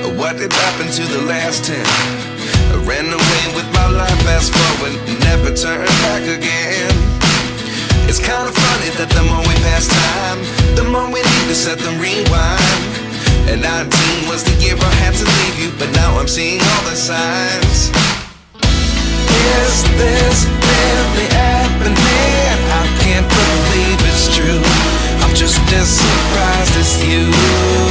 What did happen to the last 10? I ran away with my life, fast forward, never turn back again. It's kind of funny that the more we pass time, the more we need to set the rewind. And 19 was the year I had to leave you, but now I'm seeing all the signs. Is this really happening? I can't believe it's true. I'm just as surprised as you.